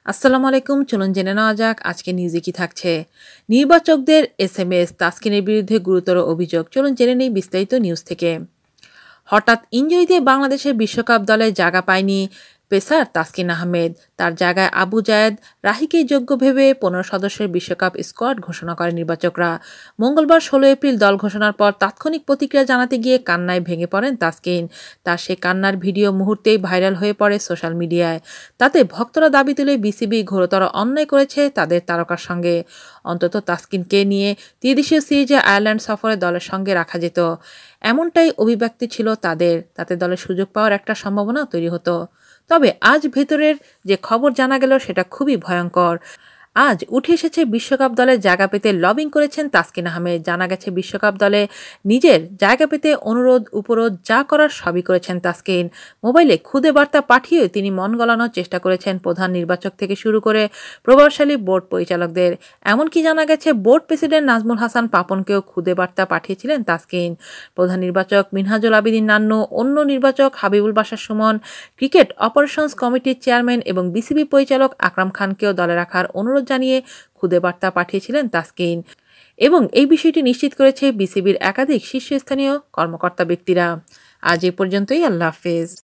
আসসালামু আলাইকুম। চলুন জেনে নেওয়া যাক আজকে নিউজে কি থাকছে। নির্বাচকদের এসএমএস, তাসকিনের বিরুদ্ধে গুরুতর অভিযোগ। চলুন জেনে নেই বিস্তারিত নিউজ থেকে। হঠাৎ ইনজুরিতে বাংলাদেশের বিশ্বকাপ দলে জায়গা পায়নি পেসার তাসকিন আহমেদ। তার জায়গায় আবু জায়েদ রাহিকেই যোগ্য ভেবে 15 সদস্যের বিশ্বকাপ স্কোয়াড ঘোষণা করে নির্বাচকরা। মঙ্গলবার 16 এপ্রিল দল ঘোষণার পর তাৎক্ষণিক প্রতিক্রিয়া জানাতে গিয়ে কান্নায় ভেঙে পড়েন তাসকিন। তার সে কান্নার ভিডিও মুহূর্তেই ভাইরাল হয়ে পড়ে সোশ্যাল মিডিয়ায়। তাতে ভক্তরা দাবি তুলে বিসিবি ঘোরতর অন্যায় করেছে তাদের তারকার সঙ্গে। অন্তত তাসকিনকে নিয়ে ত্রিদেশীয় সিরিজে আয়ারল্যান্ড সফরে দলের সঙ্গে রাখা যেত, এমনটাই অভিব্যক্তি ছিল তাদের। তাতে দলের সুযোগ পাওয়ার একটা সম্ভাবনা তৈরি হতো। তবে আজ ভেতরের যে খবর জানা গেল সেটা খুবই ভয়ঙ্কর। আজ উঠে এসেছে বিশ্বকাপ দলে জায়গা পেতে লবিং করেছেন তাসকিন আহমেদ। জানা গেছে বিশ্বকাপ দলে নিজের জায়গা পেতে অনুরোধ উপরোধ যা করার সবই করেছেন তাসকিন। মোবাইলে খুদে বার্তা পাঠিয়ে তিনি মন গলানোর চেষ্টা করেছেন প্রধান নির্বাচক থেকে শুরু করে প্রভাবশালী বোর্ড পরিচালকদের। এমনকি জানা গেছে বোর্ড প্রেসিডেন্ট নাজমুল হাসান পাপনকেও খুদে বার্তা পাঠিয়েছিলেন তাসকিন। প্রধান নির্বাচক মিনহাজুল আবেদীন নান্নু, অন্য নির্বাচক হাবিবুল বাশার সুমন, ক্রিকেট অপারেশনস কমিটির চেয়ারম্যান এবং বিসিবি পরিচালক আকরাম খানকেও দলে রাখার অনুরোধ জানিয়ে খুদে বার্তা পাঠিয়েছিলেন তাসকিন। এবং এই বিষয়টি নিশ্চিত করেছে বিসিবির একাধিক শীর্ষস্থানীয় কর্মকর্তা ব্যক্তিরা। আজ এ পর্যন্তই। আল্লাহ হাফেজ।